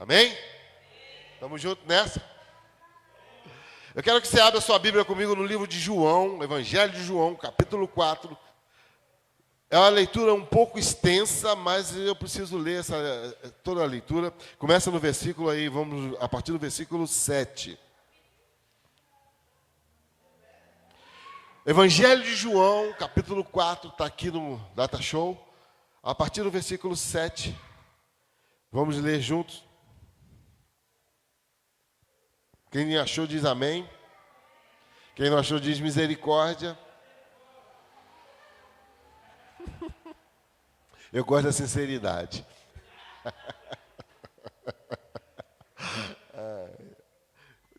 Amém? Estamos juntos nessa? Eu quero que você abra sua Bíblia comigo no livro de João, Evangelho de João, capítulo 4. É uma leitura um pouco extensa, mas eu preciso ler toda a leitura. Começa no versículo aí, vamos a partir do versículo 7. Evangelho de João, capítulo 4, está aqui no Data Show. A partir do versículo 7. Vamos ler juntos. Quem achou diz amém. Quem não achou diz misericórdia. Eu gosto da sinceridade.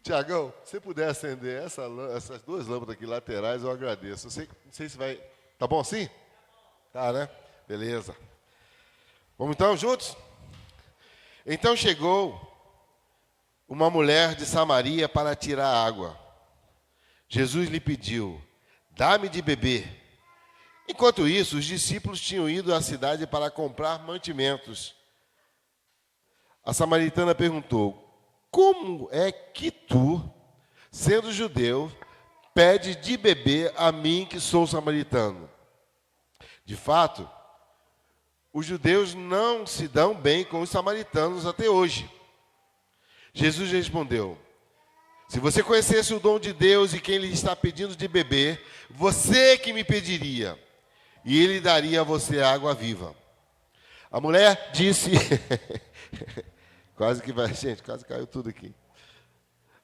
Tiagão, se puder acender essas duas lâmpadas aqui laterais, eu agradeço. Não sei se vai... Tá bom assim? Tá, né? Beleza. Vamos então juntos? Então chegou uma mulher de Samaria para tirar água. Jesus lhe pediu: dá-me de beber. Enquanto isso, os discípulos tinham ido à cidade para comprar mantimentos. A samaritana perguntou: como é que tu, sendo judeu, pede de beber a mim que sou samaritano? De fato, os judeus não se dão bem com os samaritanos até hoje. Jesus respondeu: se você conhecesse o dom de Deus e quem lhe está pedindo de beber, você que me pediria, e ele daria a você água viva. A mulher disse... Quase caiu tudo aqui.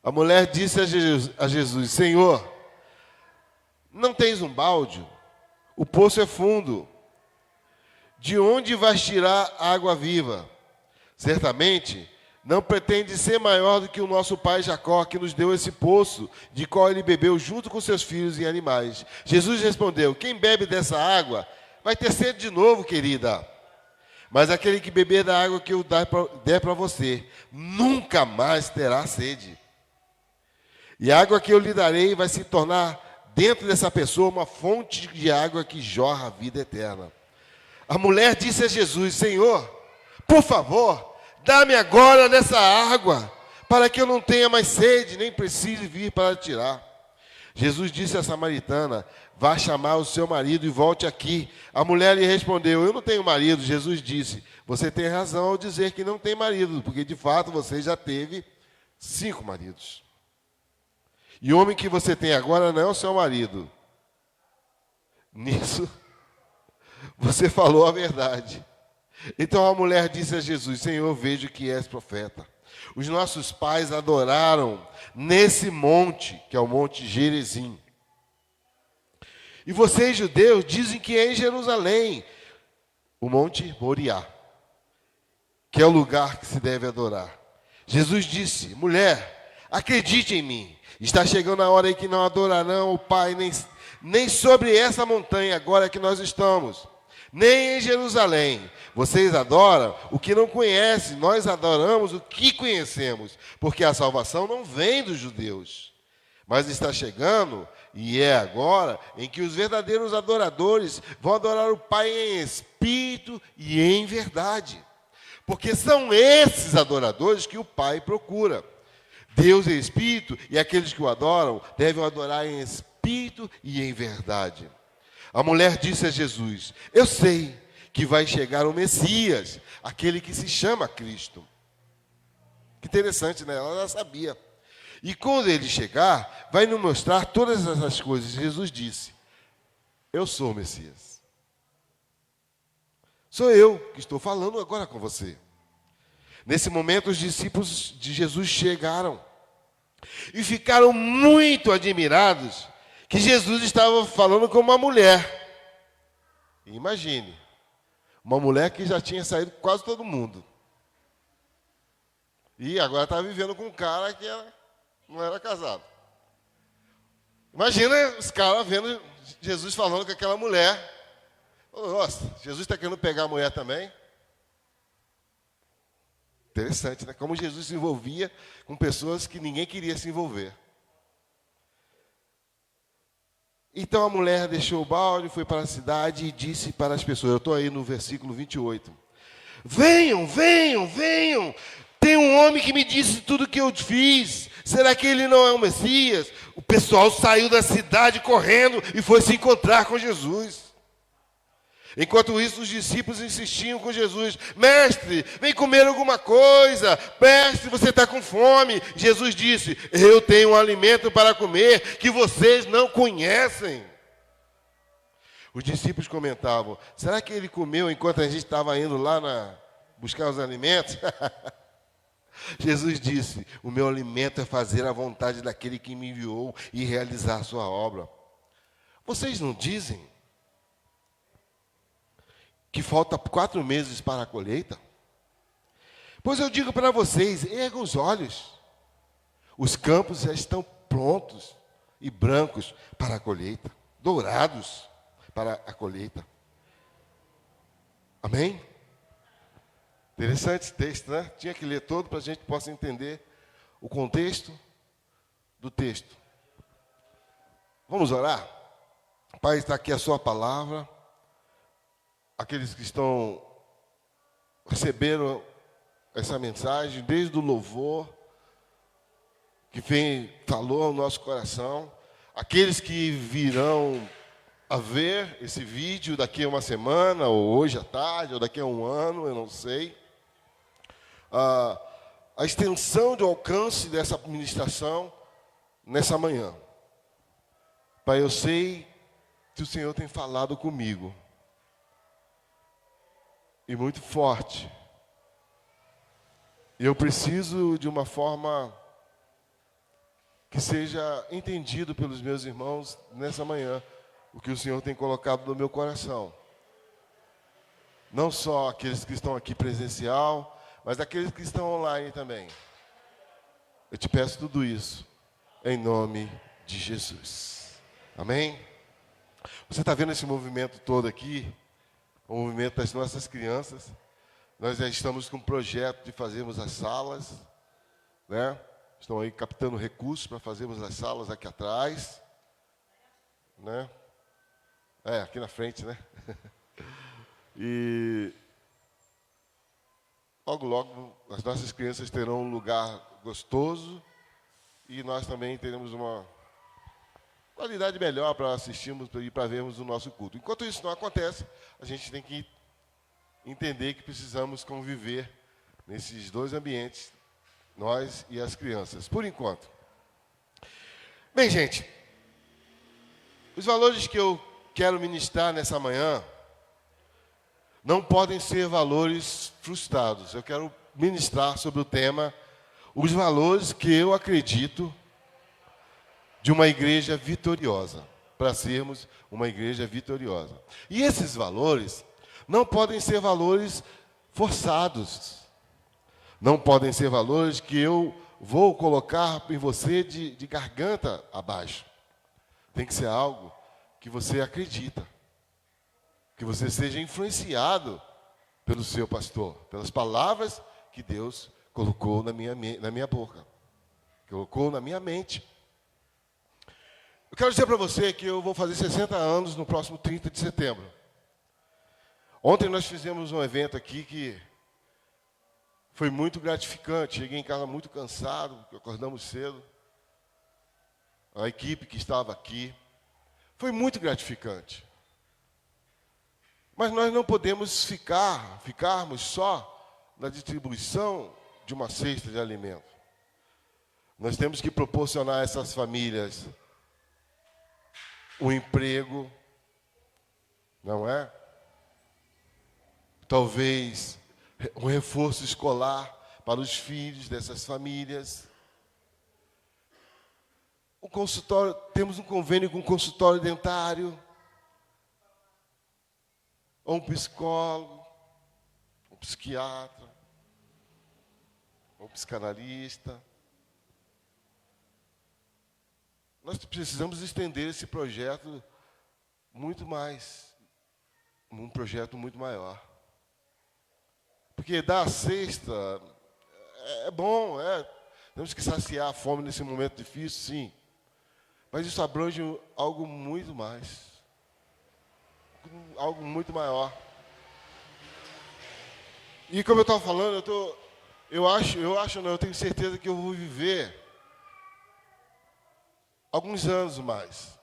A mulher disse a Jesus: Senhor, não tens um balde? O poço é fundo. De onde vais tirar água viva? Certamente não pretende ser maior do que o nosso pai Jacó, que nos deu esse poço, de qual ele bebeu junto com seus filhos e animais. Jesus respondeu: quem bebe dessa água vai ter sede de novo, querida. Mas aquele que beber da água que eu der para você, nunca mais terá sede. E a água que eu lhe darei vai se tornar dentro dessa pessoa uma fonte de água que jorra a vida eterna. A mulher disse a Jesus: Senhor, por favor, dá-me agora dessa água, para que eu não tenha mais sede, nem precise vir para tirar. Jesus disse à samaritana: vá chamar o seu marido e volte aqui. A mulher lhe respondeu: eu não tenho marido. Jesus disse: você tem razão ao dizer que não tem marido, porque de fato você já teve 5 maridos. E o homem que você tem agora não é o seu marido. Nisso, você falou a verdade. Então a mulher disse a Jesus: Senhor, vejo que és profeta. Os nossos pais adoraram nesse monte, que é o Monte Gerizim. E vocês, judeus, dizem que é em Jerusalém, o Monte Moriá, que é o lugar que se deve adorar. Jesus disse: mulher, acredite em mim. Está chegando a hora em que não adorarão o Pai, nem sobre essa montanha agora que nós estamos, nem em Jerusalém. Vocês adoram o que não conhecem, nós adoramos o que conhecemos, porque a salvação não vem dos judeus. Mas está chegando, e é agora, em que os verdadeiros adoradores vão adorar o Pai em espírito e em verdade. Porque são esses adoradores que o Pai procura. Deus é espírito, e aqueles que o adoram devem adorar em espírito e em verdade. A mulher disse a Jesus: eu sei que vai chegar o Messias, aquele que se chama Cristo. Que interessante, né? Ela já sabia. E quando ele chegar, vai nos mostrar todas essas coisas. Jesus disse: eu sou o Messias. Sou eu que estou falando agora com você. Nesse momento, os discípulos de Jesus chegaram e ficaram muito admirados que Jesus estava falando com uma mulher. Imagine, uma mulher que já tinha saído com quase todo mundo. E agora estava vivendo com um cara que não era casado. Imagina os caras vendo Jesus falando com aquela mulher. Nossa, Jesus está querendo pegar a mulher também? Interessante, né? Como Jesus se envolvia com pessoas que ninguém queria se envolver. Então a mulher deixou o balde, foi para a cidade e disse para as pessoas, eu estou aí no versículo 28. Venham, venham, venham, tem um homem que me disse tudo o que eu fiz, será que ele não é o Messias? O pessoal saiu da cidade correndo e foi se encontrar com Jesus. Enquanto isso, os discípulos insistiam com Jesus: mestre, vem comer alguma coisa. Mestre, você está com fome. Jesus disse: eu tenho um alimento para comer que vocês não conhecem. Os discípulos comentavam: será que ele comeu enquanto a gente estava indo lá buscar os alimentos? Jesus disse: o meu alimento é fazer a vontade daquele que me enviou e realizar a sua obra. Vocês não dizem que falta 4 meses para a colheita? Pois eu digo para vocês, ergam os olhos. Os campos já estão prontos e brancos para a colheita, dourados para a colheita. Amém? Interessante esse texto, né? Tinha que ler todo para a gente possa entender o contexto do texto. Vamos orar? Pai, está aqui a sua palavra. Aqueles que receberam essa mensagem, desde o louvor, que falou ao nosso coração, aqueles que virão a ver esse vídeo daqui a uma semana, ou hoje à tarde, ou daqui a um ano, eu não sei, a extensão do alcance dessa ministração nessa manhã. Pai, eu sei que o Senhor tem falado comigo, e muito forte. E eu preciso de uma forma que seja entendido pelos meus irmãos nessa manhã, o que o Senhor tem colocado no meu coração. Não só aqueles que estão aqui presencial, mas aqueles que estão online também. Eu te peço tudo isso, em nome de Jesus. Amém? Você está vendo esse movimento todo aqui? O movimento das nossas crianças. Nós já estamos com um projeto de fazermos as salas, né? Estão aí captando recursos para fazermos as salas aqui atrás, né? Aqui na frente, né? E logo, logo, as nossas crianças terão um lugar gostoso e nós também teremos uma qualidade melhor para assistirmos e para vermos o nosso culto. Enquanto isso não acontece, a gente tem que entender que precisamos conviver nesses dois ambientes, nós e as crianças, por enquanto. Bem, gente, os valores que eu quero ministrar nessa manhã não podem ser valores frustrados. Eu quero ministrar sobre o tema, os valores que eu acredito de uma igreja vitoriosa, para sermos uma igreja vitoriosa. E esses valores não podem ser valores forçados. Não podem ser valores que eu vou colocar em você de garganta abaixo. Tem que ser algo que você acredita. Que você seja influenciado pelo seu pastor, pelas palavras que Deus colocou na minha boca, colocou na minha mente. Eu quero dizer para você que eu vou fazer 60 anos no próximo 30 de setembro. Ontem nós fizemos um evento aqui que foi muito gratificante. Cheguei em casa muito cansado, porque acordamos cedo. A equipe que estava aqui. Foi muito gratificante. Mas nós não podemos ficarmos só na distribuição de uma cesta de alimento. Nós temos que proporcionar a essas famílias um emprego, não é? Talvez um reforço escolar para os filhos dessas famílias. O consultório, temos um convênio com um consultório dentário, ou um psicólogo, um psiquiatra, um psicanalista. Nós precisamos estender esse projeto muito mais, um projeto muito maior. Porque dar a cesta é bom, temos que saciar a fome nesse momento difícil, sim. Mas isso abrange algo muito mais, algo muito maior. E como eu estava falando, eu estou eu tenho certeza que eu vou viver alguns anos mais.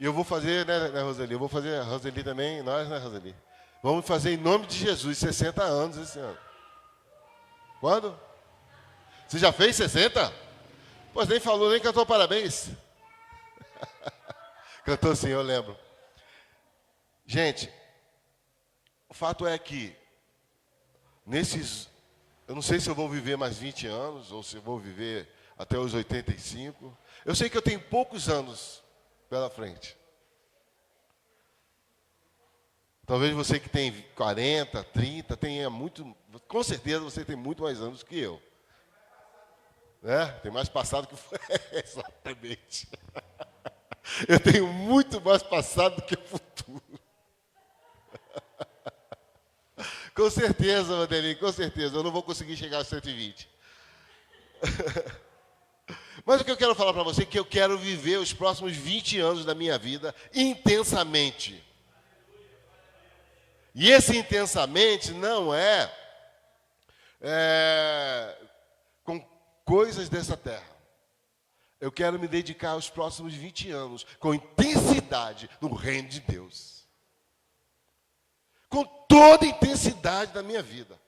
E eu vou fazer, né, Roseli? Eu vou fazer, a Roseli também, nós, né, Roseli? Vamos fazer em nome de Jesus, 60 anos esse ano. Quando? Você já fez 60? Pois nem falou, nem cantou parabéns. Cantou sim, eu lembro. Gente, o fato é que, eu não sei se eu vou viver mais 20 anos, ou se eu vou viver até os 85. Eu sei que eu tenho poucos anos pela frente. Talvez você que tem 40, 30, tenha muito, com certeza você tem muito mais anos que eu. Né? Tem mais passado que foi. Exatamente. Eu tenho muito mais passado do que futuro. Com certeza, Vanderlei, com certeza. Eu não vou conseguir chegar a 120. Mas o que eu quero falar para você é que eu quero viver os próximos 20 anos da minha vida intensamente. E esse intensamente não é com coisas dessa terra. Eu quero me dedicar aos próximos 20 anos com intensidade no reino de Deus. Com toda a intensidade da minha vida.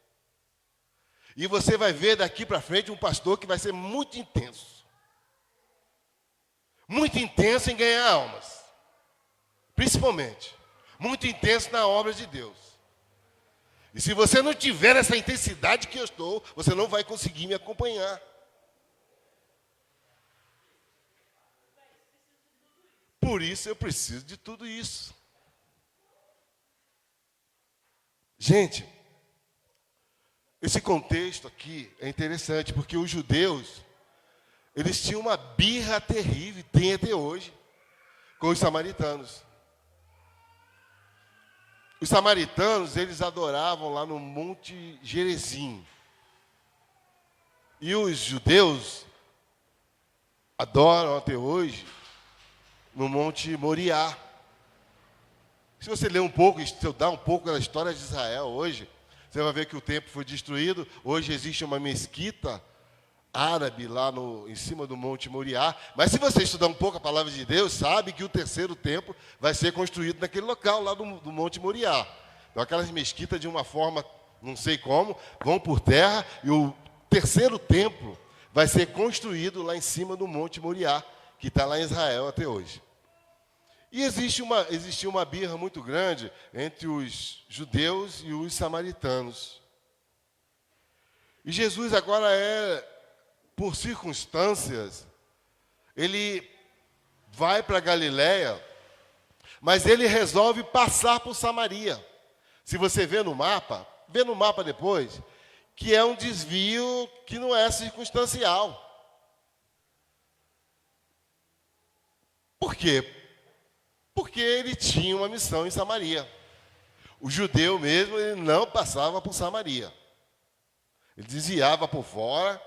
E você vai ver daqui para frente um pastor que vai ser muito intenso. Muito intenso em ganhar almas. Principalmente. Muito intenso na obra de Deus. E se você não tiver essa intensidade que eu estou, você não vai conseguir me acompanhar. Por isso eu preciso de tudo isso. Gente, esse contexto aqui é interessante, porque os judeus, eles tinham uma birra terrível, tem até hoje, com os samaritanos. Os samaritanos, eles adoravam lá no Monte Gerizim. E os judeus adoram até hoje no Monte Moriá. Se você ler um pouco, estudar um pouco da história de Israel hoje, você vai ver que o templo foi destruído. Hoje existe uma mesquita árabe lá em cima do Monte Moriá. Mas se você estudar um pouco a palavra de Deus, sabe que o terceiro templo vai ser construído naquele local lá do Monte Moriá. Então aquelas mesquitas de uma forma, não sei como, vão por terra e o terceiro templo vai ser construído lá em cima do Monte Moriá, que está lá em Israel até hoje. E existia uma birra muito grande entre os judeus e os samaritanos. E Jesus agora por circunstâncias, ele vai para Galiléia, mas ele resolve passar por Samaria. Se você vê no mapa depois, que é um desvio que não é circunstancial. Por quê? Porque ele tinha uma missão em Samaria. O judeu mesmo, ele não passava por Samaria. Ele desviava por fora,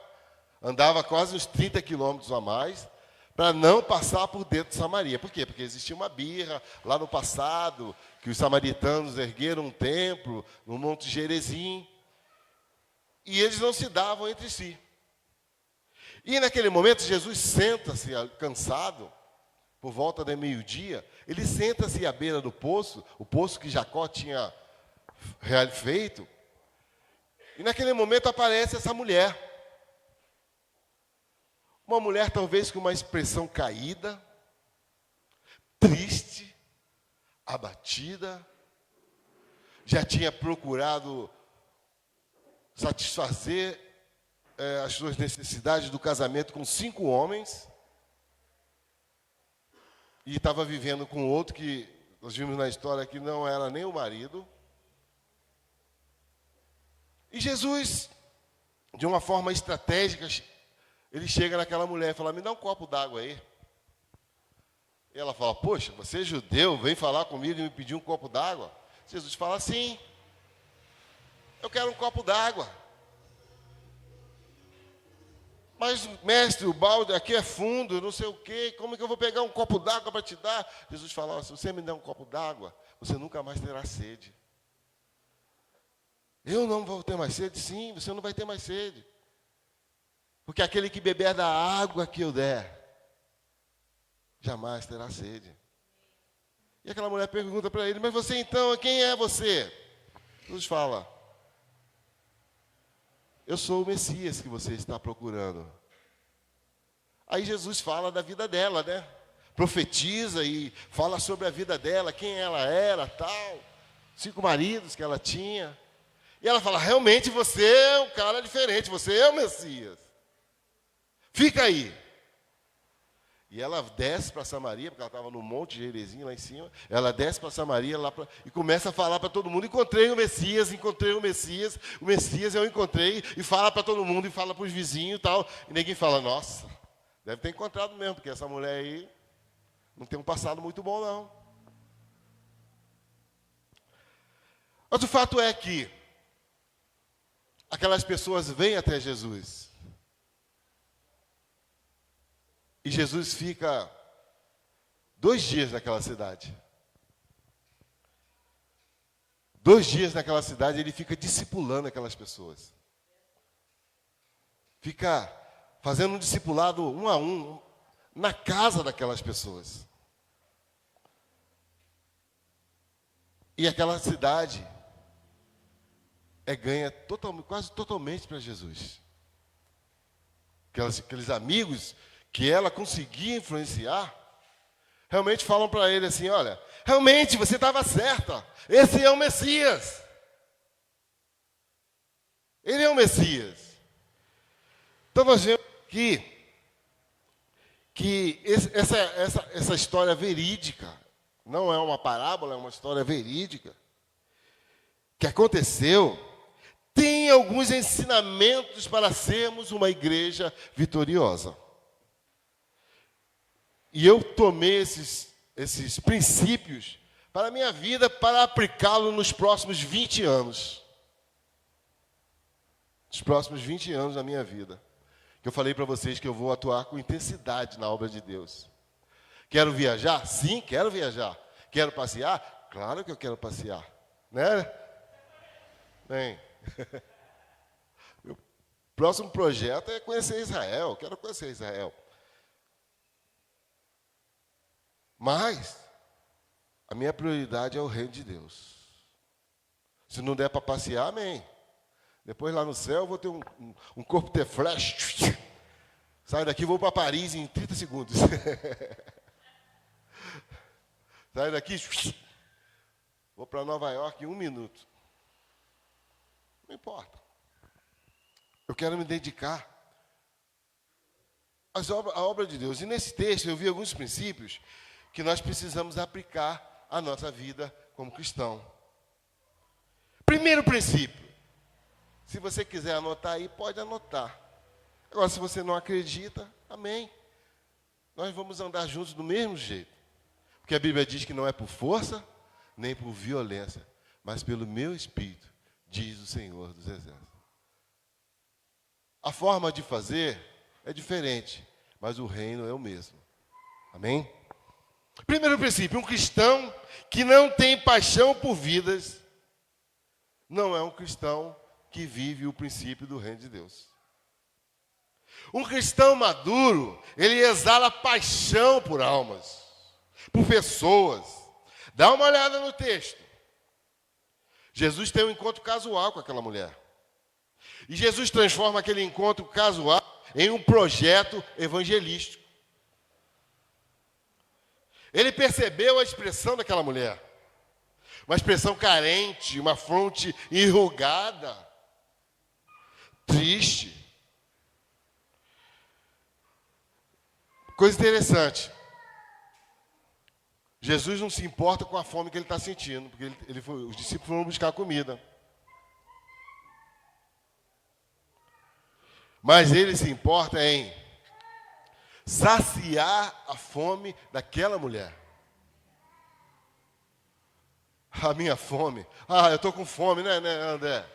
andava quase uns 30 quilômetros a mais, para não passar por dentro de Samaria. Por quê? Porque existia uma birra lá no passado, que os samaritanos ergueram um templo no Monte Gerizim, e eles não se davam entre si. E naquele momento, Jesus senta-se cansado, por volta de meio-dia, ele senta-se à beira do poço, o poço que Jacó tinha feito, e naquele momento aparece essa mulher. Uma mulher talvez com uma expressão caída, triste, abatida, já tinha procurado satisfazer as suas necessidades do casamento com 5 homens, e estava vivendo com outro que nós vimos na história que não era nem o marido. E Jesus, de uma forma estratégica, ele chega naquela mulher e fala: me dá um copo d'água aí. E ela fala: poxa, você é judeu, vem falar comigo e me pedir um copo d'água? Jesus fala: sim, eu quero um copo d'água. Mas, mestre, o balde aqui é fundo, não sei o quê, como é que eu vou pegar um copo d'água para te dar? Jesus fala: se você me der um copo d'água, você nunca mais terá sede. Eu não vou ter mais sede? Sim, você não vai ter mais sede. Porque aquele que beber da água que eu der, jamais terá sede. E aquela mulher pergunta para ele, mas você então, quem é você? Jesus fala, eu sou o Messias que você está procurando. Aí Jesus fala da vida dela, né? Profetiza e fala sobre a vida dela, quem ela era, tal. 5 maridos que ela tinha. E ela fala, realmente você é um cara diferente, você é o Messias. Fica aí. E ela desce para Samaria, porque ela estava no monte de Gerizim, lá em cima. Ela desce para Samaria e começa a falar para todo mundo, encontrei o Messias eu encontrei. E fala para todo mundo, e fala para os vizinhos e tal. E ninguém fala, nossa, deve ter encontrado mesmo, porque essa mulher aí não tem um passado muito bom, não. Mas o fato é que aquelas pessoas vêm até Jesus. E Jesus fica 2 dias naquela cidade. 2 dias naquela cidade, ele fica discipulando aquelas pessoas. Fica fazendo um discipulado 1 a 1 na casa daquelas pessoas. E aquela cidade é ganha quase totalmente para Jesus. Aqueles amigos que ela conseguia influenciar, realmente falam para ele assim, olha, realmente você estava certa, esse é o Messias. Ele é o Messias. Então nós vemos aqui que essa história verídica, não é uma parábola, é uma história verídica, que aconteceu, tem alguns ensinamentos para sermos uma igreja vitoriosa. E eu tomei esses princípios para a minha vida, para aplicá-los nos próximos 20 anos. Nos próximos 20 anos da minha vida. Que eu falei para vocês que eu vou atuar com intensidade na obra de Deus. Quero viajar? Sim, quero viajar. Quero passear? Claro que eu quero passear. Né? Bem, meu próximo projeto é conhecer Israel. Quero conhecer Israel. Mas a minha prioridade é o reino de Deus. Se não der para passear, amém. Depois lá no céu eu vou ter um corpo de flash. Saio daqui e vou para Paris em 30 segundos. Saio daqui, vou para Nova York em 1 minuto. Não importa. Eu quero me dedicar à obra de Deus. E nesse texto eu vi alguns princípios que nós precisamos aplicar à nossa vida como cristão. Primeiro princípio. Se você quiser anotar aí, pode anotar. Agora, se você não acredita, amém. Nós vamos andar juntos do mesmo jeito. Porque a Bíblia diz que não é por força, nem por violência, mas pelo meu Espírito, diz o Senhor dos Exércitos. A forma de fazer é diferente, mas o reino é o mesmo. Amém? Primeiro princípio, um cristão que não tem paixão por vidas, não é um cristão que vive o princípio do reino de Deus. Um cristão maduro, ele exala paixão por almas, por pessoas. Dá uma olhada no texto. Jesus tem um encontro casual com aquela mulher. E Jesus transforma aquele encontro casual em um projeto evangelístico. Ele percebeu a expressão daquela mulher. Uma expressão carente, uma fronte enrugada, triste. Coisa interessante. Jesus não se importa com a fome que ele está sentindo, porque os discípulos foram buscar comida. Mas ele se importa em saciar a fome daquela mulher. A minha fome. Eu estou com fome, né, André?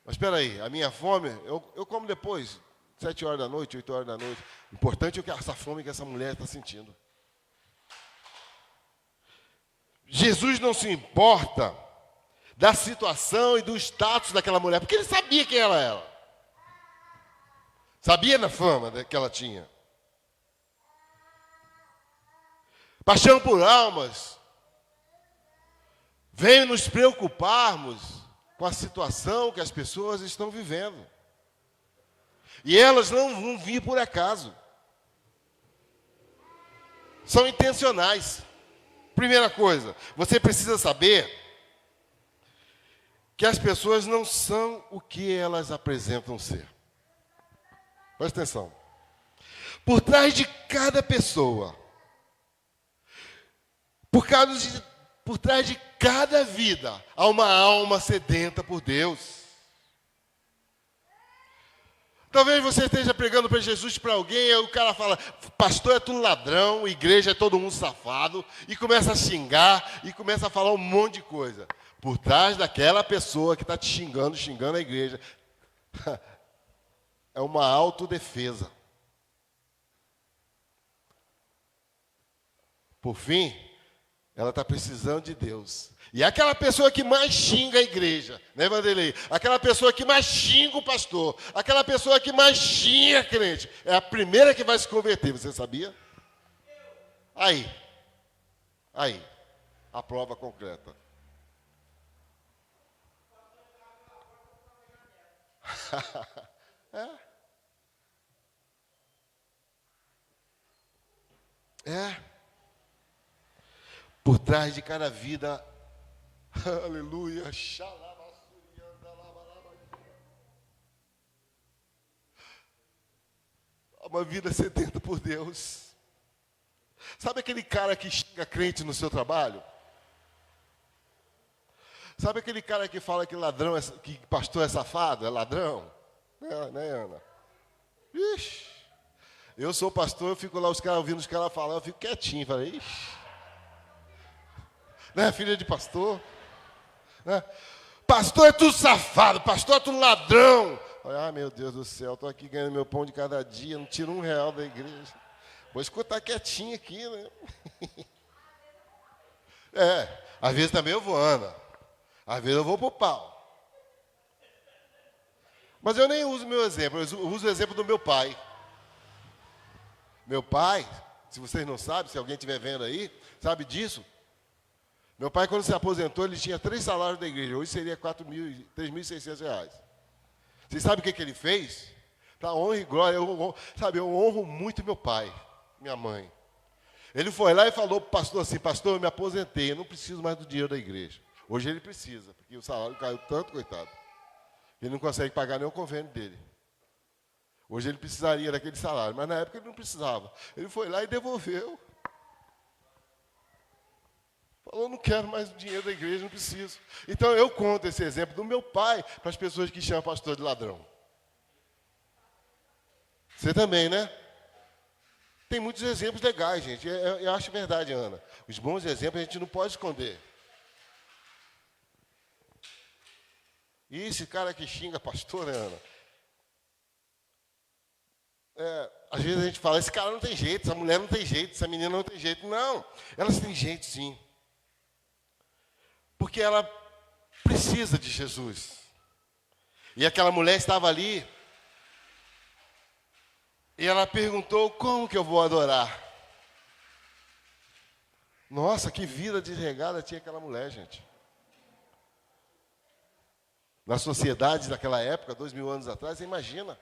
Mas espera aí, a minha fome, eu como depois, 7 horas da noite, 8 horas da noite. O importante é essa fome que essa mulher está sentindo. Jesus não se importa da situação e do status daquela mulher, porque ele sabia quem ela era. Sabia da fama que ela tinha. Paixão por almas vem nos preocuparmos com a situação que as pessoas estão vivendo. E elas não vão vir por acaso. São intencionais. Primeira coisa, você precisa saber que as pessoas não são o que elas apresentam ser. Presta atenção. Por trás de cada pessoa, por trás de cada vida, há uma alma sedenta por Deus. Talvez você esteja pregando para Jesus para alguém, e o cara fala, pastor é tudo ladrão, igreja é todo mundo safado, e começa a xingar, e começa a falar um monte de coisa. Por trás daquela pessoa que está te xingando a igreja, é uma autodefesa. Por fim, ela está precisando de Deus. E aquela pessoa que mais xinga a igreja, né, Vanderlei? Aquela pessoa que mais xinga o pastor, aquela pessoa que mais xinga a crente, é a primeira que vai se converter, você sabia? Aí, a prova concreta. Por trás de cada vida, aleluia, uma vida sedenta por Deus. Sabe aquele cara que xinga crente no seu trabalho? Sabe aquele cara que fala que ladrão, que pastor é safado, é ladrão? Né, Ana? Ixi, eu sou pastor, eu fico lá ouvindo os caras falar, eu fico quietinho, falei, ixi. Né, filha de pastor? Né? Pastor é tudo safado, pastor é tudo ladrão. Ah, meu Deus do céu, estou aqui ganhando meu pão de cada dia, não tiro R$1 da igreja. Vou escutar quietinho aqui, né? Às vezes também eu vou, Ana. Às vezes eu vou pro pau. Mas eu nem uso meu exemplo, eu uso o exemplo do meu pai. Meu pai, se vocês não sabem, se alguém estiver vendo aí, sabe disso? Meu pai, quando se aposentou, ele tinha 3 salários da igreja. Hoje seria R$3.600. Vocês sabem o que ele fez? Para honra e glória, eu honro muito meu pai, minha mãe. Ele foi lá e falou para o pastor assim, pastor, eu me aposentei, eu não preciso mais do dinheiro da igreja. Hoje ele precisa, porque o salário caiu tanto, coitado. Ele não consegue pagar nem o convênio dele. Hoje ele precisaria daquele salário, mas na época ele não precisava. Ele foi lá e devolveu. Falou, não quero mais o dinheiro da igreja, não preciso. Então eu conto esse exemplo do meu pai para as pessoas que chamam pastor de ladrão. Você também, né? Tem muitos exemplos legais, gente. Eu acho verdade, Ana. Os bons exemplos a gente não pode esconder. E esse cara que xinga pastor, né, Ana? Às vezes a gente fala, esse cara não tem jeito, essa mulher não tem jeito, essa menina não tem jeito. Não, elas têm jeito sim. Porque ela precisa de Jesus. E aquela mulher estava ali, e ela perguntou, como que eu vou adorar? Nossa, que vida desregada tinha aquela mulher, gente. Na sociedade daquela época, 2000 anos atrás, você imagina.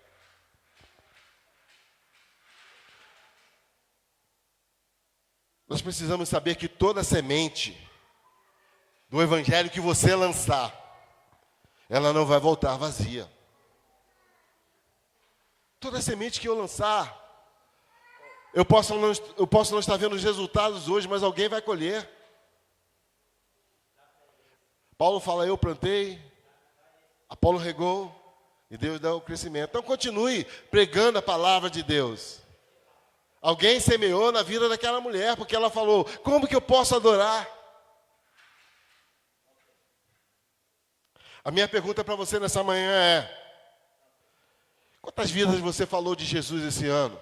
Nós precisamos saber que toda semente do evangelho que você lançar, ela não vai voltar vazia. Toda semente que eu lançar, eu posso não estar vendo os resultados hoje, mas alguém vai colher. Paulo fala, eu plantei, Apolo regou, e Deus dá o crescimento. Então continue pregando a palavra de Deus. Alguém semeou na vida daquela mulher, porque ela falou, como que eu posso adorar? A minha pergunta para você nessa manhã é, quantas vidas você falou de Jesus esse ano?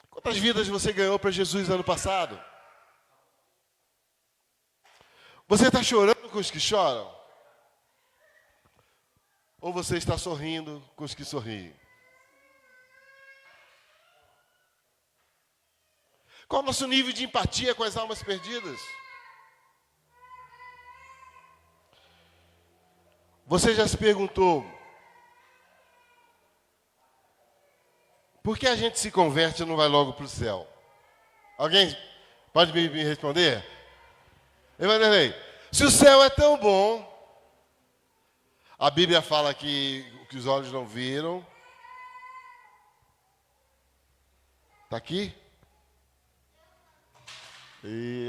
Quantas vidas você ganhou para Jesus ano passado? Você está chorando com os que choram? Ou você está sorrindo com os que sorriem? Qual é o nosso nível de empatia com as almas perdidas? Você já se perguntou por que a gente se converte e não vai logo para o céu? Alguém pode me responder? Evangelei, se o céu é tão bom, a Bíblia fala que o que os olhos não viram. Está aqui?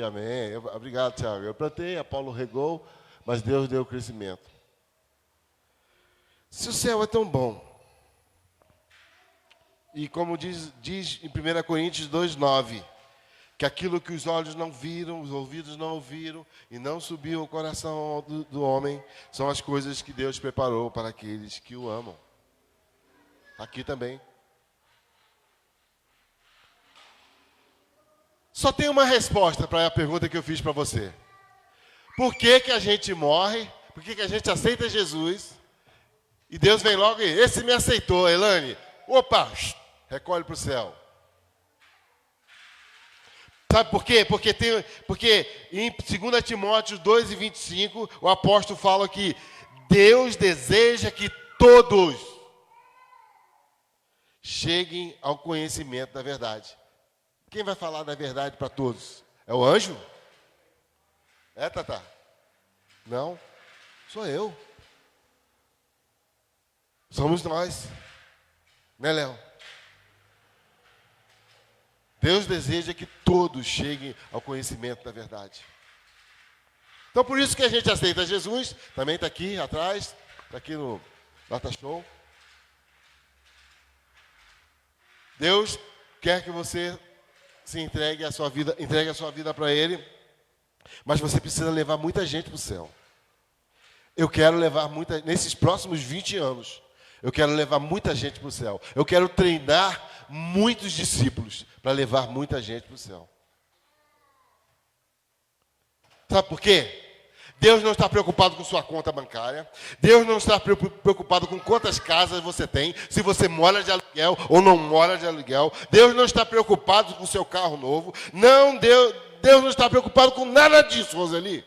Amém. Obrigado, Tiago. Eu plantei, Apolo regou, mas Deus deu o crescimento. Se o céu é tão bom, e como diz em 1 Coríntios 2,9, que aquilo que os olhos não viram, os ouvidos não ouviram, e não subiu ao coração do homem, são as coisas que Deus preparou para aqueles que o amam. Aqui também. Só tem uma resposta para a pergunta que eu fiz para você. Por que que a gente morre? Por que que a gente aceita Jesus? E Deus vem logo e, esse me aceitou, Elane. Opa, recolhe para o céu. Sabe por quê? Porque em 2 Timóteo 2:25, o apóstolo fala que Deus deseja que todos cheguem ao conhecimento da verdade. Quem vai falar da verdade para todos? É o anjo? É, Tatá? Não, sou eu. Somos nós. Né, Léo? Deus deseja que todos cheguem ao conhecimento da verdade. Então, por isso que a gente aceita Jesus. Também está aqui atrás, está aqui no Data Show. Deus quer que você se entregue a sua vida para Ele, mas você precisa levar muita gente para o céu. Eu quero levar nesses próximos 20 anos, eu quero levar muita gente para o céu. Eu quero treinar muitos discípulos para levar muita gente para o céu. Sabe por quê? Deus não está preocupado com sua conta bancária. Deus não está preocupado com quantas casas você tem, se você mora de aluguel ou não mora de aluguel. Deus não está preocupado com o seu carro novo. Não, Deus não está preocupado com nada disso, Roseli.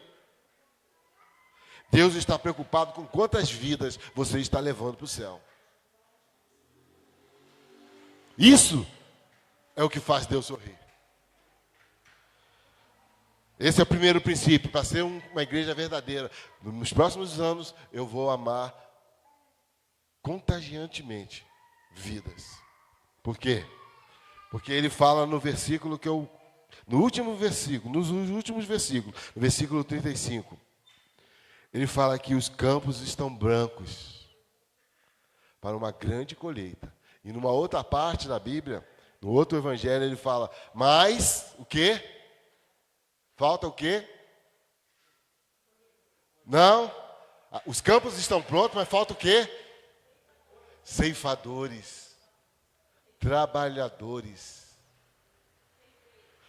Deus está preocupado com quantas vidas você está levando para o céu. Isso é o que faz Deus sorrir. Esse é o primeiro princípio, para ser uma igreja verdadeira. Nos próximos anos, eu vou amar contagiantemente vidas. Por quê? Porque ele fala no versículo nos últimos versículos, no versículo 35, ele fala que os campos estão brancos para uma grande colheita. E numa outra parte da Bíblia, no outro evangelho, ele fala, mas o quê? Falta o quê? Não. Os campos estão prontos, mas falta o quê? Ceifadores, trabalhadores,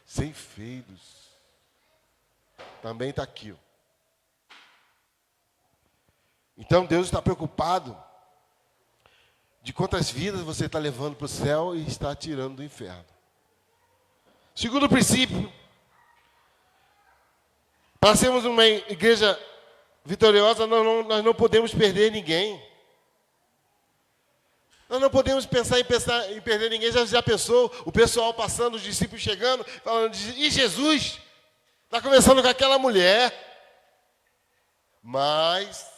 ceifeiros. Também está aqui. Então Deus está preocupado de quantas vidas você está levando para o céu e está tirando do inferno. Segundo princípio, para sermos uma igreja vitoriosa, nós não podemos perder ninguém. Nós não podemos pensar em perder ninguém. Já pensou o pessoal passando, os discípulos chegando, falando, e Jesus? Está começando com aquela mulher. Mas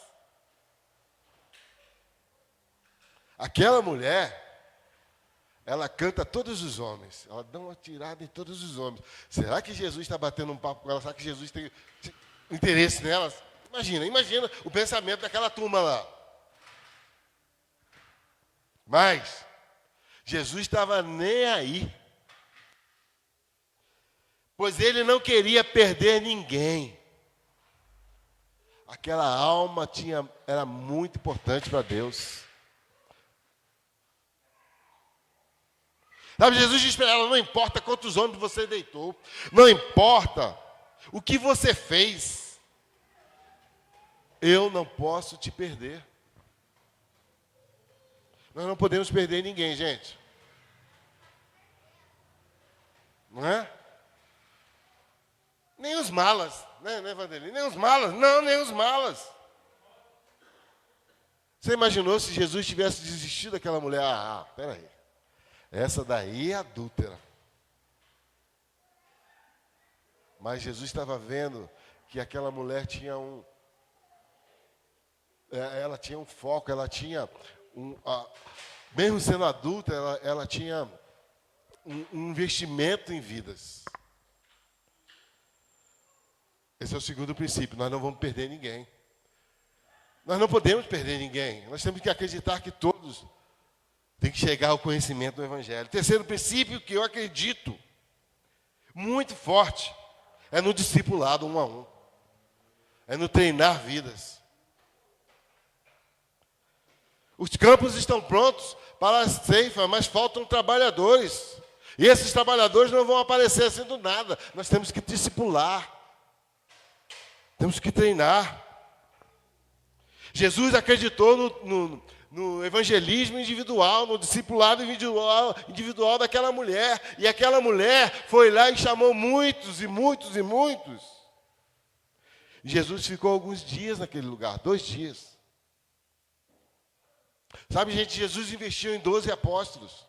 aquela mulher, ela canta todos os homens. Ela dá uma tirada em todos os homens. Será que Jesus está batendo um papo com ela? Será que Jesus tem interesse nelas? Imagina o pensamento daquela turma lá. Mas Jesus estava nem aí. Pois ele não queria perder ninguém. Aquela alma era muito importante para Deus. Sabe, Jesus disse para ela, não importa quantos homens você deitou, não importa o que você fez, eu não posso te perder. Nós não podemos perder ninguém, gente. Não é? Nem os malas, né, Vanderlei? Nem os malas, não, nem os malas. Você imaginou se Jesus tivesse desistido daquela mulher? Peraí, essa daí é adúltera. Mas Jesus estava vendo que aquela mulher tinha ela tinha um foco, ela tinha mesmo sendo adulta, ela tinha um investimento em vidas. Esse é o segundo princípio, nós não vamos perder ninguém. Nós não podemos perder ninguém. Nós temos que acreditar que todos têm que chegar ao conhecimento do Evangelho. Terceiro princípio que eu acredito, muito forte, é no discipulado 1 a 1. É no treinar vidas. Os campos estão prontos para a ceifa, mas faltam trabalhadores. E esses trabalhadores não vão aparecer assim do nada. Nós temos que discipular. Temos que treinar. Jesus acreditou no evangelismo individual, no discipulado individual daquela mulher. E aquela mulher foi lá e chamou muitos e muitos e muitos. E Jesus ficou alguns dias naquele lugar, 2 dias. Sabe, gente, Jesus investiu em 12 apóstolos.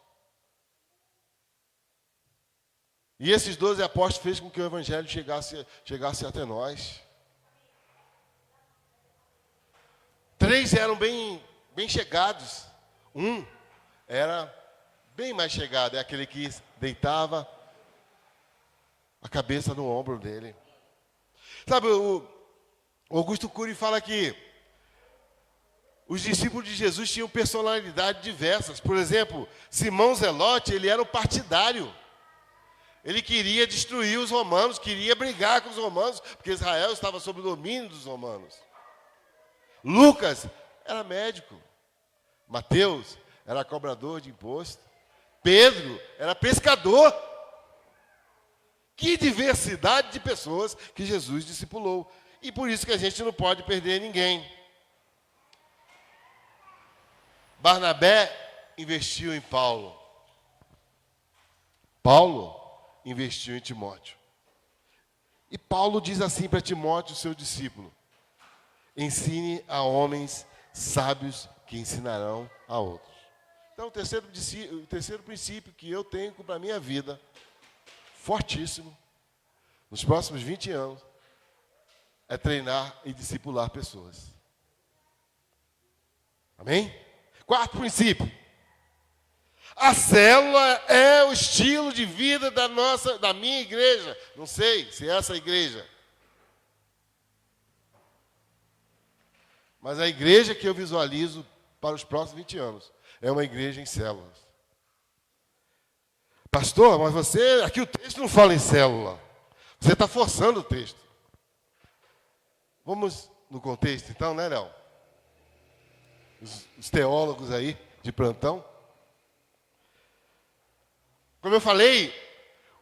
E esses 12 apóstolos fez com que o evangelho chegasse até nós. 3 eram bem chegados. 1 era bem mais chegado, é aquele que deitava a cabeça no ombro dele. Sabe, o Augusto Cury fala que os discípulos de Jesus tinham personalidades diversas. Por exemplo, Simão Zelote, ele era um partidário. Ele queria destruir os romanos, queria brigar com os romanos, porque Israel estava sob o domínio dos romanos. Lucas era médico. Mateus era cobrador de imposto. Pedro era pescador. Que diversidade de pessoas que Jesus discipulou. E por isso que a gente não pode perder ninguém. Barnabé investiu em Paulo. Paulo investiu em Timóteo. E Paulo diz assim para Timóteo, seu discípulo: ensine a homens sábios que ensinarão a outros. Então, o terceiro princípio que eu tenho para a minha vida, fortíssimo, nos próximos 20 anos, é treinar e discipular pessoas. Amém? 4º princípio. A célula é o estilo de vida da minha igreja. Não sei se é essa a igreja. Mas a igreja que eu visualizo para os próximos 20 anos é uma igreja em células. Pastor, mas aqui o texto não fala em célula. Você está forçando o texto. Vamos no contexto então, né, Léo? Os teólogos aí de plantão. Como eu falei,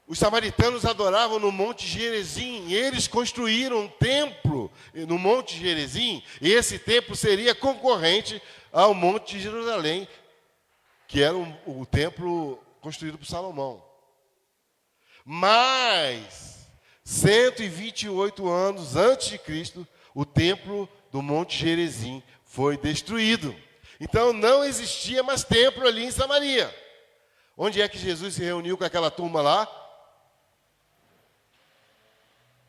os samaritanos adoravam no Monte Gerizim, e eles construíram um templo no Monte Gerizim, e esse templo seria concorrente ao Monte de Jerusalém, que era o templo construído por Salomão. Mas, 128 anos antes de Cristo, o templo do Monte Gerizim foi destruído. Então, não existia mais templo ali em Samaria. Onde é que Jesus se reuniu com aquela turma lá?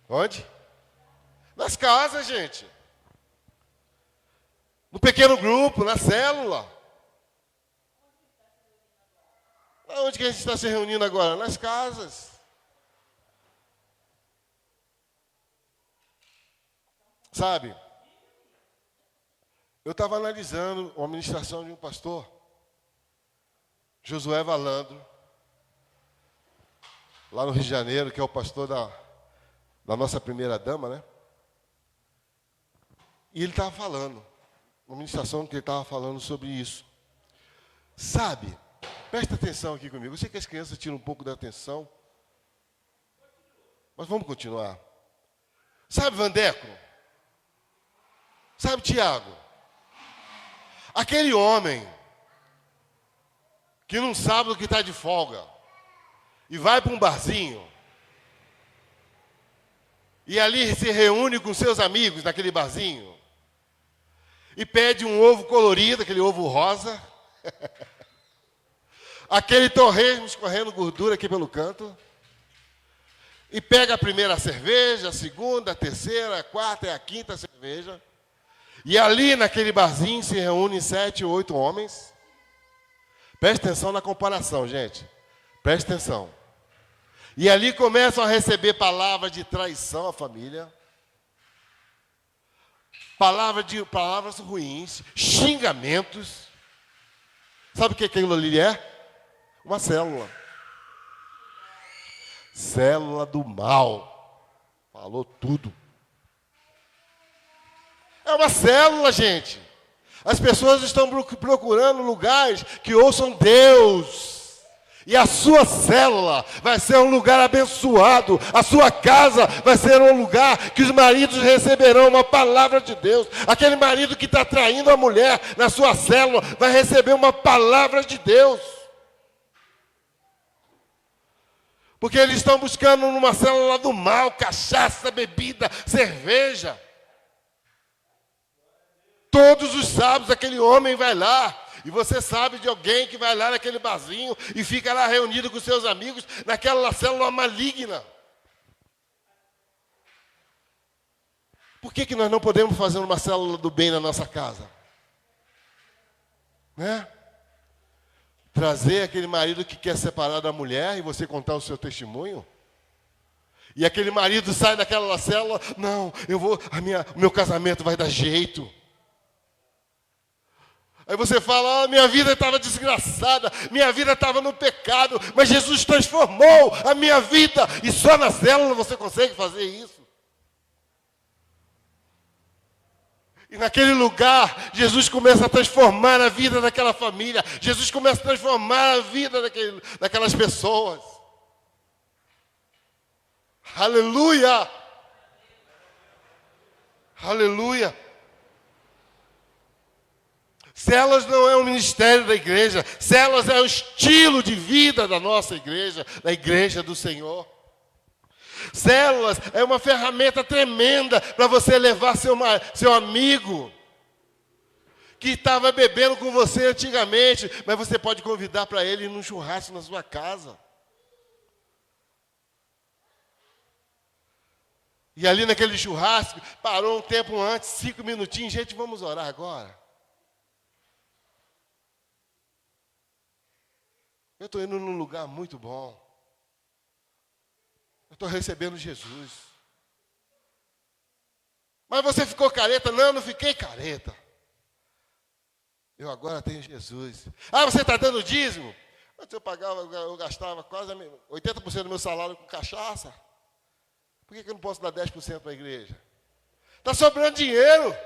Onde? Nas casas, gente. No pequeno grupo, na célula. Onde que a gente está se reunindo agora? Nas casas. Sabe? Eu estava analisando a ministração de um pastor, Josué Valandro, lá no Rio de Janeiro, que é o pastor da nossa primeira dama, né? E ele estava falando, uma ministração que ele estava falando sobre isso. Sabe, presta atenção aqui comigo. Eu sei que as crianças tiram um pouco da atenção, mas vamos continuar. Sabe, Vandeco? Sabe, Tiago, aquele homem que num sábado que está de folga e vai para um barzinho e ali se reúne com seus amigos naquele barzinho e pede um ovo colorido, aquele ovo rosa, aquele torresmo escorrendo gordura aqui pelo canto, e pega a primeira cerveja, a segunda, a terceira, a quarta e a quinta cerveja, e ali naquele barzinho se reúnem 7 ou 8 homens. Preste atenção na comparação, gente. Preste atenção. E ali começam a receber palavras de traição à família, palavras ruins, xingamentos. Sabe o que aquilo ali é? Uma célula. Célula do mal. Falou tudo. É uma célula, gente. As pessoas estão procurando lugares que ouçam Deus. E a sua célula vai ser um lugar abençoado. A sua casa vai ser um lugar que os maridos receberão uma palavra de Deus. Aquele marido que está traindo a mulher na sua célula vai receber uma palavra de Deus. Porque eles estão buscando numa célula do mal, cachaça, bebida, cerveja. Todos os sábados aquele homem vai lá. E você sabe de alguém que vai lá naquele barzinho e fica lá reunido com seus amigos naquela célula maligna. Por que nós não podemos fazer uma célula do bem na nossa casa? Né? Trazer aquele marido que quer separar da mulher e você contar o seu testemunho. E aquele marido sai daquela célula, não, o meu casamento vai dar jeito. Aí você fala, minha vida estava desgraçada, minha vida estava no pecado, mas Jesus transformou a minha vida. E só na célula você consegue fazer isso. E naquele lugar, Jesus começa a transformar a vida daquela família. Jesus começa a transformar a vida daquelas pessoas. Aleluia! Aleluia! Células não é um ministério da igreja. Células é o estilo de vida da nossa igreja, da igreja do Senhor. Células é uma ferramenta tremenda para você levar seu amigo que estava bebendo com você antigamente, mas você pode convidar para ele ir num churrasco na sua casa. E ali naquele churrasco, parou um tempo antes, 5 minutinhos, gente, vamos orar agora. Eu estou indo num lugar muito bom. Eu estou recebendo Jesus. Mas você ficou careta? Não, eu não fiquei careta. Eu agora tenho Jesus. Ah, você está dando dízimo? Antes eu gastava quase 80% do meu salário com cachaça. Por que eu não posso dar 10% para a igreja? Está sobrando dinheiro.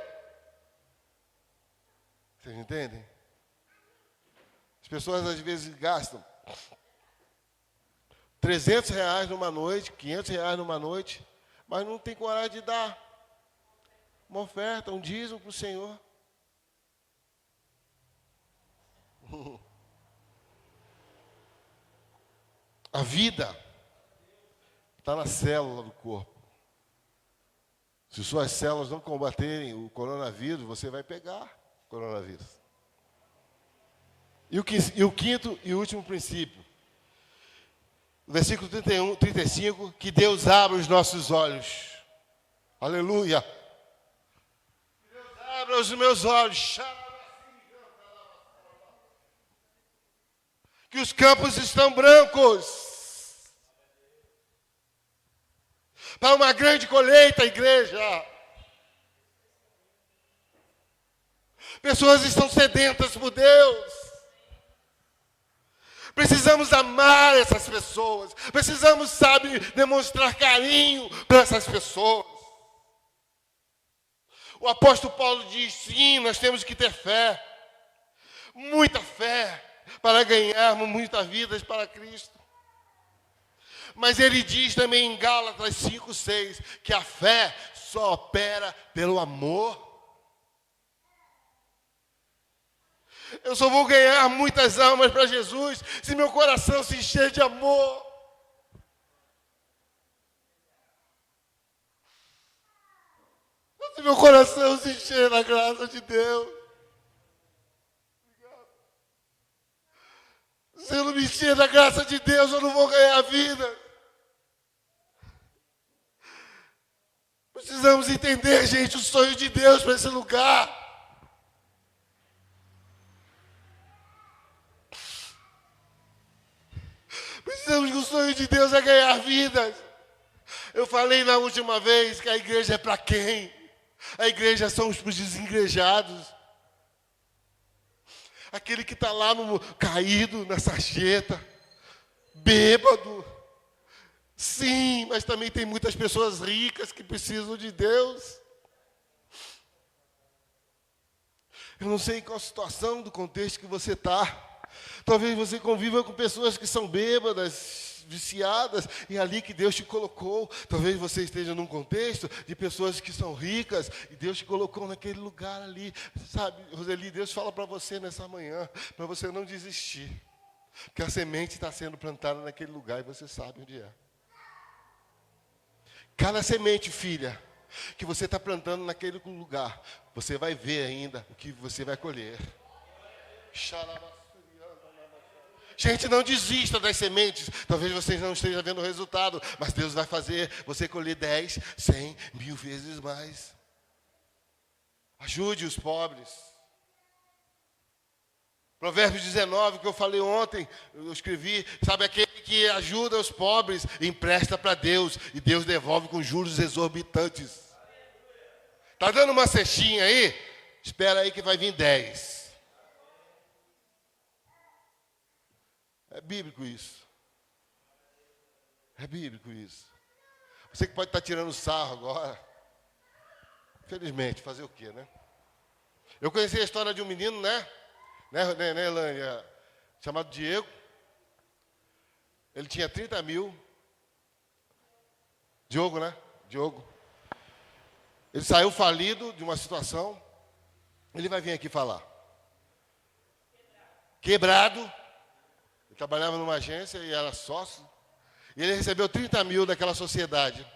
Vocês entendem? As pessoas às vezes gastam R$300 numa noite, R$500 numa noite, mas não tem coragem de dar uma oferta, um dízimo para o Senhor. A vida está na célula do corpo. Se suas células não combaterem o coronavírus, você vai pegar o coronavírus. E o quinto e último princípio. Versículo 31, 35, que Deus abra os nossos olhos. Aleluia. Que Deus abra os meus olhos. Que os campos estão brancos. Para uma grande colheita, igreja. Pessoas estão sedentas por Deus. Precisamos amar essas pessoas. Precisamos, demonstrar carinho para essas pessoas. O apóstolo Paulo diz, sim, nós temos que ter fé. Muita fé para ganharmos muitas vidas para Cristo. Mas ele diz também em Gálatas 5:6 que a fé só opera pelo amor. Eu só vou ganhar muitas almas para Jesus se meu coração se encher de amor. Se meu coração se encher da graça de Deus. Se eu não me encher da graça de Deus, eu não vou ganhar a vida. Precisamos entender, gente, o sonho de Deus para esse lugar. Precisamos que o sonho de Deus é ganhar vidas. Eu falei na última vez que a igreja é para quem? A igreja são os desigrejados. Aquele que está lá caído na sarjeta, bêbado. Sim, mas também tem muitas pessoas ricas que precisam de Deus. Eu não sei em qual situação do contexto que você está. Talvez você conviva com pessoas que são bêbadas, viciadas, e é ali que Deus te colocou. Talvez você esteja num contexto de pessoas que são ricas, e Deus te colocou naquele lugar ali. Sabe, Roseli, Deus fala para você nessa manhã, para você não desistir. Porque a semente está sendo plantada naquele lugar e você sabe onde é. Cada semente, filha, que você está plantando naquele lugar, você vai ver ainda o que você vai colher. Gente, não desista das sementes. Talvez você não esteja vendo o resultado, mas Deus vai fazer você colher 10, 100, 1000 vezes mais. Ajude os pobres. Provérbios 19, que eu falei ontem, eu escrevi, sabe, aquele que ajuda os pobres, empresta para Deus, e Deus devolve com juros exorbitantes. Está dando uma cestinha aí? Espera aí que vai vir 10. É bíblico isso. É bíblico isso. Você que pode estar tirando sarro agora. Infelizmente, fazer o quê, né? Eu conheci a história de um menino, né, Elânia? Chamado Diego. Ele tinha 30 mil. Diogo, né? Diogo. Ele saiu falido de uma situação. Ele vai vir aqui falar. Quebrado. Ele trabalhava numa agência e era sócio. E ele recebeu 30 mil daquela sociedade.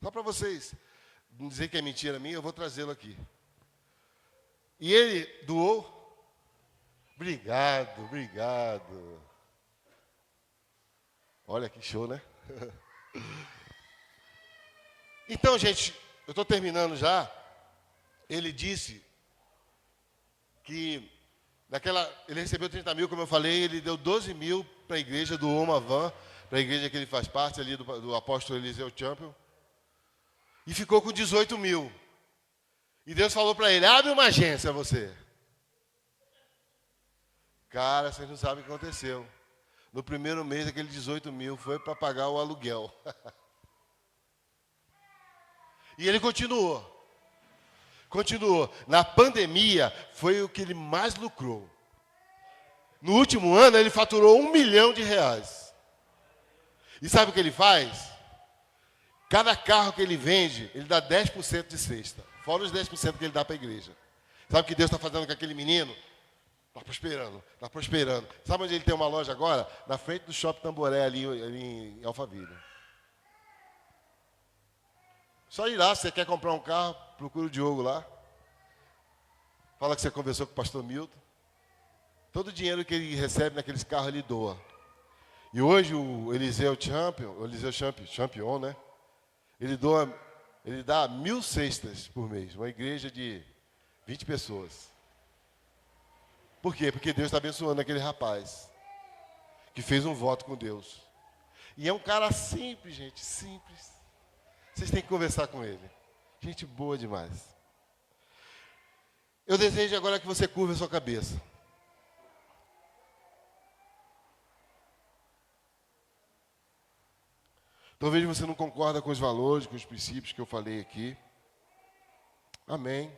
Só para vocês não dizer que é mentira minha, eu vou trazê-lo aqui. E ele doou. Obrigado, obrigado. Olha que show, né? Então, gente, eu estou terminando já. Ele disse que ele recebeu 30 mil, como eu falei, ele deu 12 mil para a igreja, doou uma van, para a igreja que ele faz parte ali do apóstolo Eliseu Champion. E ficou com 18 mil. E Deus falou para ele, abre uma agência você. Cara, vocês não sabem o que aconteceu. No primeiro mês, aquele 18 mil foi para pagar o aluguel. E ele continuou. Continuou. Na pandemia, foi o que ele mais lucrou. No último ano, ele faturou R$1 milhão. E sabe o que ele faz? Cada carro que ele vende, ele dá 10% de cesta. Fora os 10% que ele dá para a igreja. Sabe o que Deus está fazendo com aquele menino? Está prosperando, está prosperando. Sabe onde ele tem uma loja agora? Na frente do Shopping Tamboré, ali em Alphaville. Só ir lá, se você quer comprar um carro, procura o Diogo lá. Fala que você conversou com o pastor Milton. Todo o dinheiro que ele recebe naqueles carros, ele doa. E hoje o Eliseu Champion, né? Ele dá 1000 cestas por mês. Uma igreja de 20 pessoas. Por quê? Porque Deus está abençoando aquele rapaz que fez um voto com Deus. E é um cara simples, gente, simples. Vocês têm que conversar com ele. Gente boa demais. Eu desejo agora que você curva a sua cabeça. Talvez você não concorda com os valores, com os princípios que eu falei aqui. Amém.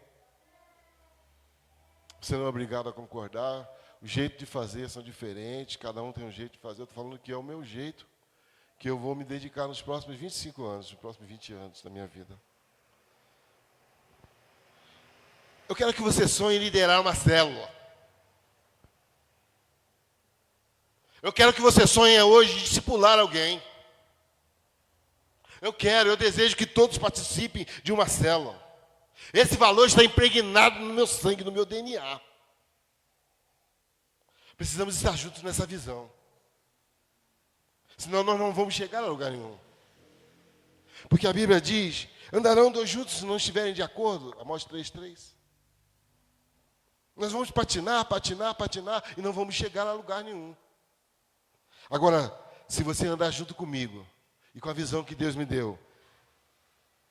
Você não é obrigado a concordar. O jeito de fazer são diferentes. Cada um tem um jeito de fazer. Eu estou falando que é o meu jeito. Que eu vou me dedicar nos próximos 25 anos. Nos próximos 20 anos da minha vida. Eu quero que você sonhe em liderar uma célula. Eu quero que você sonhe hoje discipular alguém. Eu desejo que todos participem de uma célula. Esse valor está impregnado no meu sangue, no meu DNA. Precisamos estar juntos nessa visão. Senão nós não vamos chegar a lugar nenhum. Porque a Bíblia diz, andarão dois juntos se não estiverem de acordo. Amós 3:3. Nós vamos patinar e não vamos chegar a lugar nenhum. Agora, se você andar junto comigo e com a visão que Deus me deu,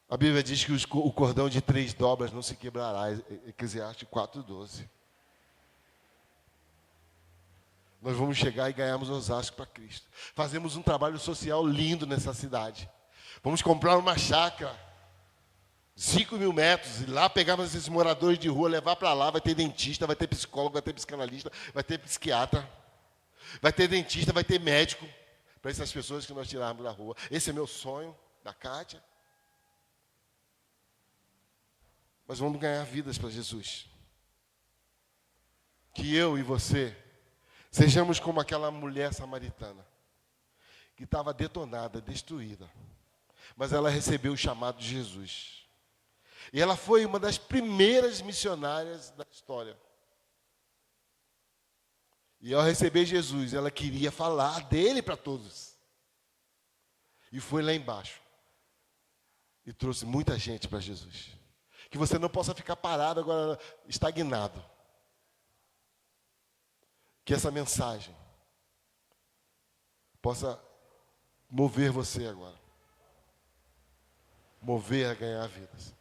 a Bíblia diz que o cordão de 3 dobras não se quebrará. Eclesiastes 4:12. Nós vamos chegar e ganharmos Osasco para Cristo. Fazemos um trabalho social lindo nessa cidade. Vamos comprar uma chácara, 5.000 metros, e lá pegarmos esses moradores de rua, levar para lá, vai ter dentista, vai ter psicólogo, vai ter psicanalista, vai ter psiquiatra, vai ter dentista, vai ter médico, para essas pessoas que nós tirarmos da rua. Esse é meu sonho, da Kátia. Mas vamos ganhar vidas para Jesus. Que eu e você sejamos como aquela mulher samaritana, que estava detonada, destruída, mas ela recebeu o chamado de Jesus. E ela foi uma das primeiras missionárias da história. E ao receber Jesus, ela queria falar dele para todos. E foi lá embaixo. E trouxe muita gente para Jesus. Que você não possa ficar parado agora, estagnado. Que essa mensagem possa mover você agora. Mover a ganhar vidas.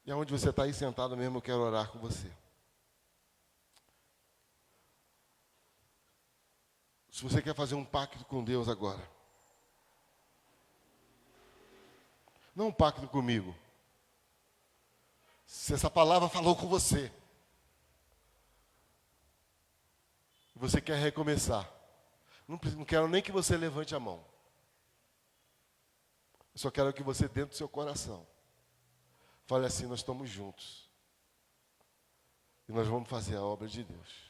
E aonde você está aí sentado mesmo, eu quero orar com você. Se você quer fazer um pacto com Deus agora. Não um pacto comigo. Se essa palavra falou com você. Você quer recomeçar. Não quero nem que você levante a mão. Eu só quero que você, dentro do seu coração, fale assim: nós estamos juntos. E nós vamos fazer a obra de Deus.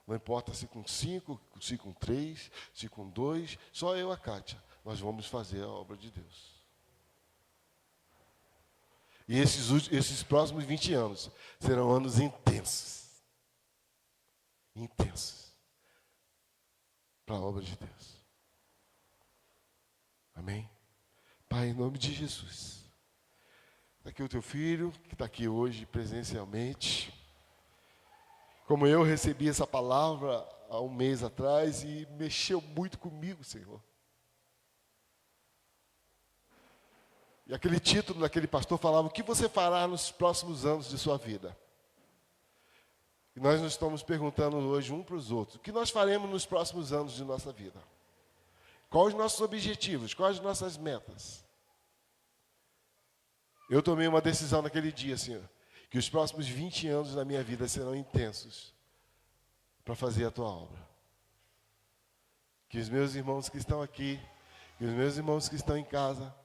Não importa se com 5, se com 3, se com 2, só eu e a Kátia. Nós vamos fazer a obra de Deus. E esses próximos 20 anos serão anos intensos. Intensos. Para a obra de Deus. Amém? Pai, em nome de Jesus. Está aqui o teu filho, que está aqui hoje presencialmente. Como eu recebi essa palavra há um mês atrás e mexeu muito comigo, Senhor. E aquele título daquele pastor falava: o que você fará nos próximos anos de sua vida? E nós nos estamos perguntando hoje um para os outros: o que nós faremos nos próximos anos de nossa vida? Quais os nossos objetivos? Quais as nossas metas? Eu tomei uma decisão naquele dia, Senhor, que os próximos 20 anos da minha vida serão intensos para fazer a tua obra. Que os meus irmãos que estão aqui, que os meus irmãos que estão em casa,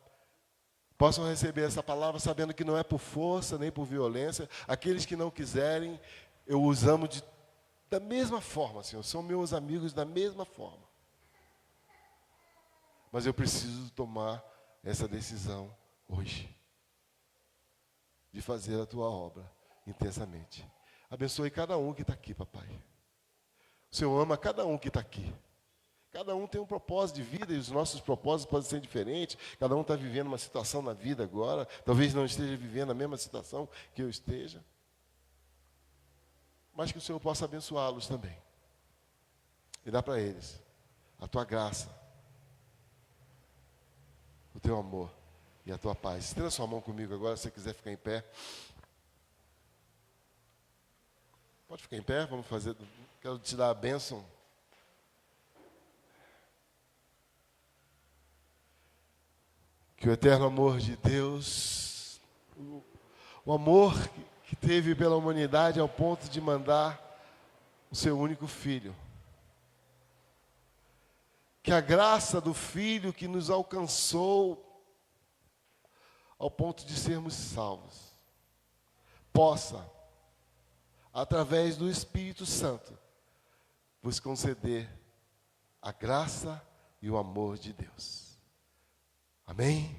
possam receber essa palavra sabendo que não é por força nem por violência. Aqueles que não quiserem, eu os amo da mesma forma, Senhor. São meus amigos da mesma forma. Mas eu preciso tomar essa decisão hoje. De fazer a tua obra intensamente. Abençoe cada um que está aqui, papai. O Senhor ama cada um que está aqui. Cada um tem um propósito de vida e os nossos propósitos podem ser diferentes. Cada um está vivendo uma situação na vida agora. Talvez não esteja vivendo a mesma situação que eu esteja. Mas que o Senhor possa abençoá-los também. E dar para eles a tua graça, o teu amor e a tua paz. Estenda sua mão comigo agora, se você quiser ficar em pé. Pode ficar em pé, vamos fazer. Quero te dar a bênção. Que o eterno amor de Deus, o amor que teve pela humanidade ao ponto de mandar o seu único filho. Que a graça do Filho que nos alcançou ao ponto de sermos salvos, possa, através do Espírito Santo, vos conceder a graça e o amor de Deus. Amém?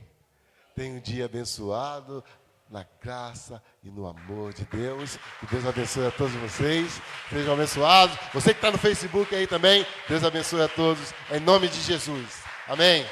Tenha um dia abençoado na graça e no amor de Deus. Que Deus abençoe a todos vocês. Sejam abençoados. Você que está no Facebook aí também, Deus abençoe a todos. Em nome de Jesus. Amém.